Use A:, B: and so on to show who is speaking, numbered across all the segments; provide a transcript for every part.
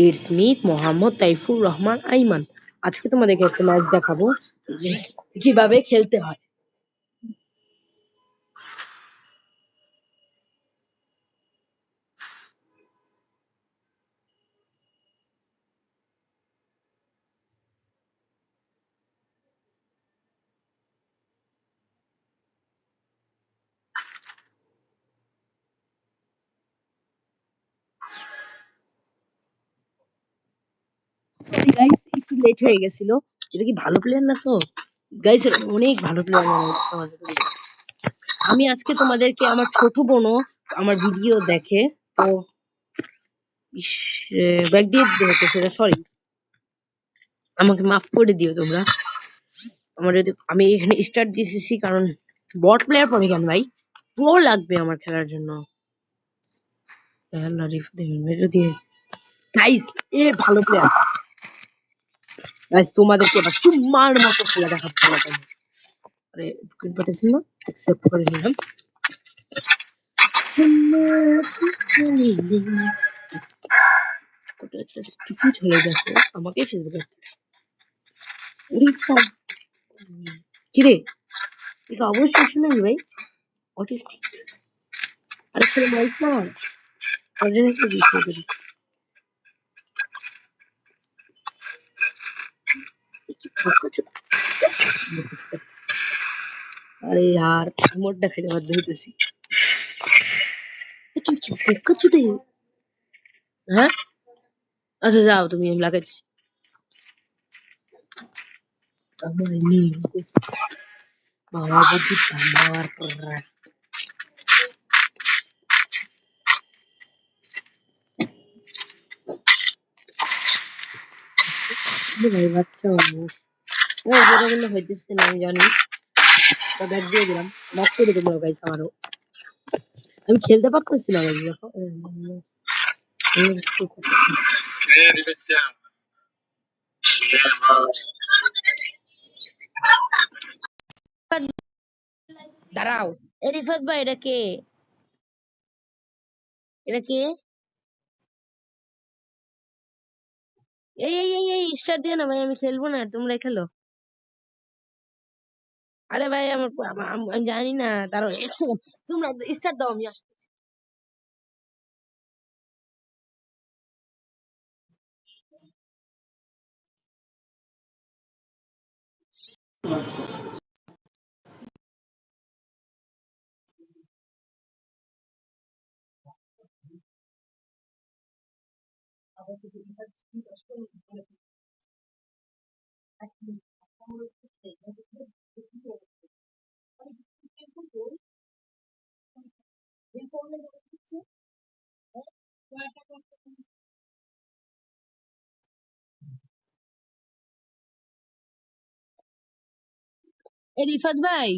A: It's me Mohammad Taifur Rahman Aiman. আজকে তোমাদেরকে একটা ম্যাচ দেখাবো যে কিভাবে খেলতে হয়। সরি গাইস, একটু লেট হয়ে গেছিল। এটা কি ভালো প্লেয়ার না তো গাইস, অনেক ভালো প্লেয়ার তোমাদেরকে। আমি আজকে তোমাদেরকে, আমার ছোট বোনও আমার ভিডিও দেখে, তো ব্যাক দিয়ে দিতে হতো সেটা, সরি, আমাকে মাফ করে দিও তোমরা। আমার যদি আমি এখানে স্টার্ট দিয়েছি কারণ বট প্লেয়ার পরে কেন ভাই, প্রো লাগবে আমার খেলার জন্য। গাইস এ ভালো প্লেয়ার। গাইস তোমাদেরকে এবার চুম্মার মতো খেলা দেখাবো। আরে ঢুকিন পাঠাচ্ছি না, অ্যাকসেপ্ট করে নিলাম। স্টুপিড হয়ে গেছে, আমাকে ফেসবুকে উড়িষ্যা। কিরে, এটা অবশ্যই শুনে ভাই, অটিস্টিক। আরে ছেলে মারিস না, অর্জনের বিষয় করি। আরে यार মোট দেখাইতে বাধ্য হইতেছি। তুই কি বোকা চুদে? হ্যাঁ আচ্ছা যাও তুমি, আমি লাগাইছি। আমার নেই বাবা বুঝি আমার ভাই বাচ্চা মানুষ। যেটা কিন্তু হইতেছে না আমি জানি, তো ব্যাট দিয়ে দিলাম, নক করে দেবো গাইস আমারও। আমি খেলতে পারতেছি না গাইস, দেখো দাঁড়াও। রিফাত ভাই, এটা কে? এটা কে? এই এই এই এই স্টার্ট দিয়ে না ভাই, আমি খেলবো না, তোমরা খেলো। আরে ভাই আমার আমি জানি না, দাঁড়াও এক সেকেন্ড, তোমরা স্টার্ট দাও, আমি আসছি। এই রিফাত ভাই,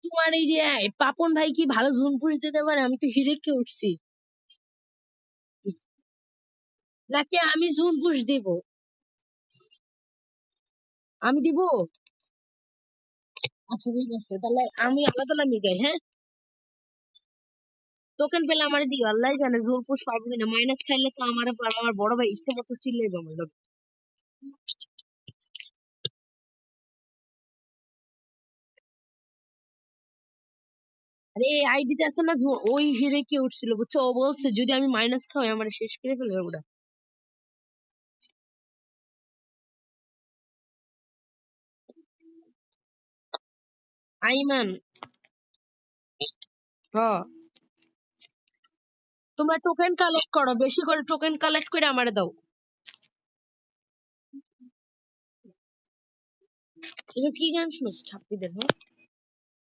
A: তোমার এই যে পাপন ভাই কি ভালো জুন পুশ দিতে পারে? আমি তো হিরেকে উঠছি, নাকি আমি জুন পুশ দিব? আমি দিব। আচ্ছা ঠিক আছে, তাহলে আমি আল্লাহ তালা মিটাই, হ্যাঁ। টোকেন পেলে আমার দিও, আল্লাহ জানে জোর পুশ পাবো কিনা। মাইনাস খাইলে তো আমার আমার বড় ভাই ইচ্ছে মতো চিল্লাইবে আমার লোক। আরে আইডিতে আছে না, ওই হিরে কে উঠছিল বুঝছো, ও বলছে যদি আমি মাইনাস খাওয়াই আমার শেষ করে ফেলবে ওরা। আইমান, হ্যাঁ। তোমরা টোকেন কালেক্ট করো, বেশি করে টোকেন কালেক্ট করে আমারে দাও। এটা কি গান শুনছ ছাপ্পি দেখো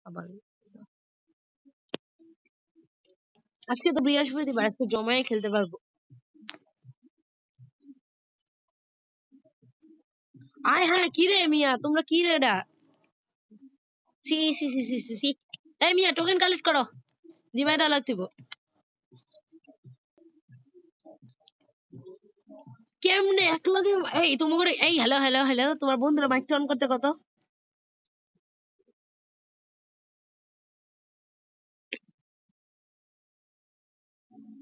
A: আবার। আজকে তো বৃহস্পতিবার, আজকে জমায়ে খেলতে পারবো। আয় হ্যাঁ, কি রে মিয়া, তোমরা কি রে এটা? C C C C C C. এই মিয়া টোকেন কালেক্ট করো, জিমাই দেওয়া লাগতিব। কেমনে এক লগে? এই তোমার এই হ্যালো হ্যালো হ্যালো, তোমার বন্ধুরা মাইক অন করতে কত?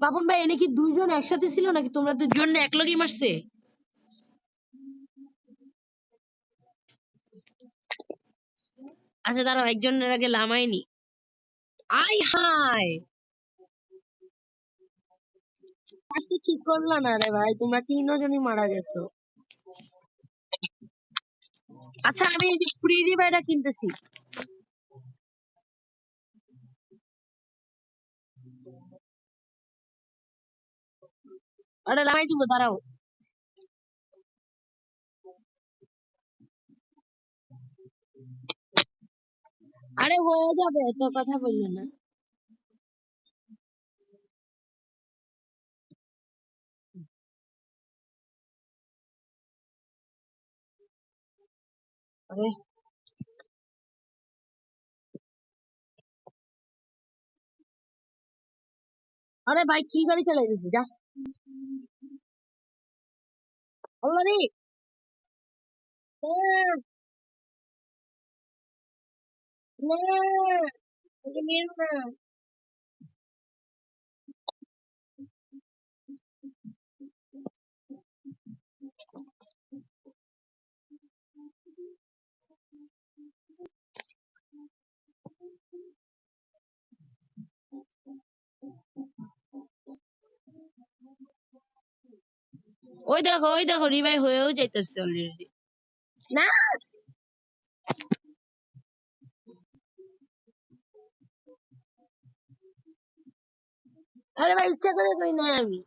A: বাপন ভাই এনে কি দুইজন একসাথে ছিল নাকি তোমরা দুজন এক লগেই মারছে? আচ্ছা দাঁড়াও, একজনের আগে লামাইনি। আই হাই, কাজটা ঠিক করলো না রে ভাই, তোমরা তিনজনই মারা গেছো। আচ্ছা আমি এই যে ফ্রি রিভাইডা কিনতেছি। আরে লামাই দিব, দাঁড়াও। আরে হয়ে যাবে, তো কথা বললো না। আরে আরে ভাই কি গাড়ি চালাই দিছি যা। অলরেডি না, না, আমাকে মেরো না। ওই দেখো রিভাই হয়েও যাইতেছে অলরেডি। না, আরে ভাই ইচ্ছা করে করি না আমি।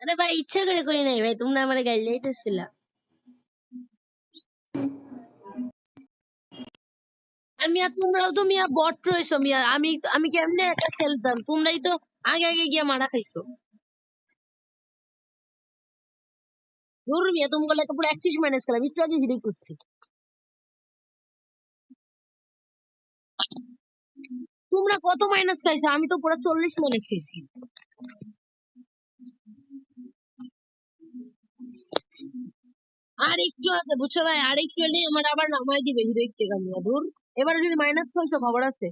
A: আরে ভাই ইচ্ছা করে করি নাই ভাই, তোমরা আমার গাড়ি লাইতেছিলা। আর মিয়া তোমরাও তো মিয়া বট রয়েছো মিয়া, আমি কেমনে একা খেলতাম, তোমরাই তো আগে আগে গিয়া মারা খাইছো। ধরু মিয়া তুমি বলে পুরো 31 মাইনাস খেলাম, একটু আগে হিডে করছি। তোমরা কত মাইনাস খাইছো? আমি তো পুরো 40 মাইনাস খাইছি। আর একটু আছে বুঝছো ভাই, আর একটু এলেই আমার আবার নামাই দিবে হিরো একটু মিয়া দূর। এবারে যদি মাইনাস খাইছো খবর আছে।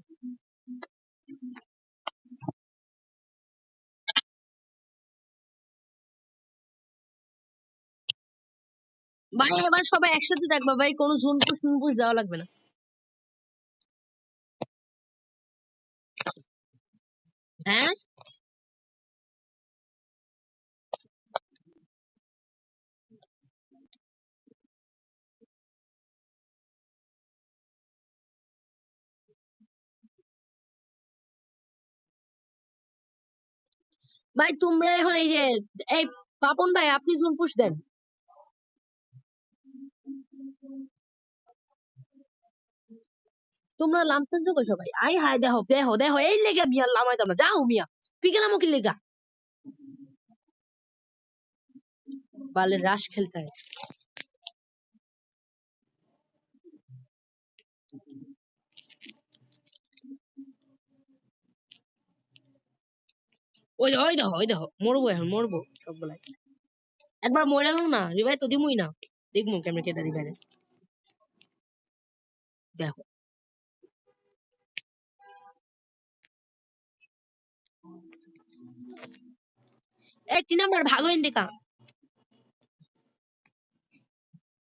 A: ভাই এবার সবাই একসাথে দেখবা ভাই, কোনো ঝুনপুশ টুনপুশ দেওয়া লাগবে না। হ্যাঁ ভাই, তোমরা এখন এই যে, এই পাপন ভাই আপনি ঝুনপুশ দেন। তোমরা লামতেছো কই সবাই? আই হাই, দেখো দেখো দেখো, এই লেগে মিয়া লামাই দাও না, যাও মিয়া। পিকেলামো কি লেগা? বালের রাশ খেলতে হয়। ওই দেখো মরবো, এখন মরবো সবগুলাই। একবার মরে না রিভাই তো দিমুই না। দেখবো কেমনে কেটে রিভাই। দেখো এই 3 নাম্বার ভাগো ইন্দিকা।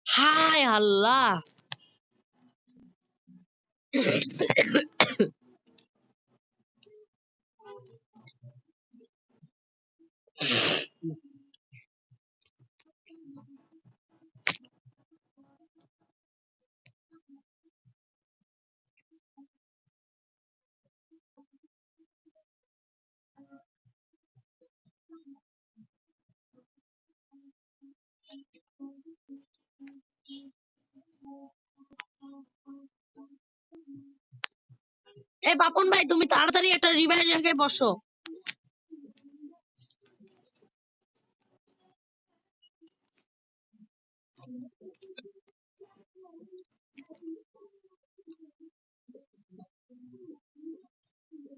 A: হায় আল্লাহ। এই বাপন ভাই তুমি তাড়াতাড়ি একটা রিভাইভ জায়গায় বসো।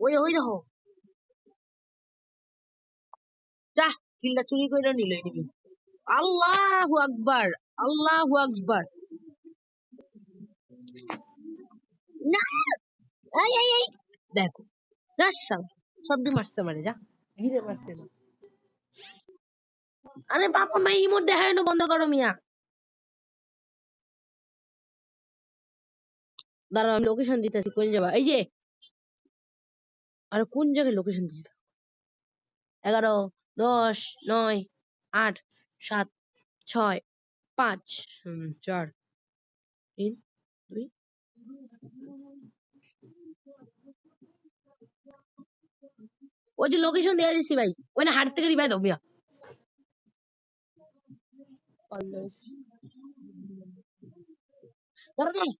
A: ওই ওই দেখো, যা, কিল্লা চুরি করে নিল এদিকে। আল্লাহু আকবার, আল্লাহু আকবার। না, এই এই এই, দেখো, যা শালা, সবডি মারছে মারে, যা, ঘিরে মারছে না। আরে বাবা মা ইমোট দেখানো বন্ধ করো মিয়া। দাঁড়াও আমি লোকেশন দিতেছি, কোন যাবা, এই যে, আরে কোন জায়গায় লোকেশন দিছি? 11, 10, 9, 8, 7, 6, 5, 4, 3, 2, ওই যে লোকেশন দিয়ে দিছি ভাই, ওই না হাট থেকে রিভাই দাও মিয়া। দাঁড়া দাঁড়া,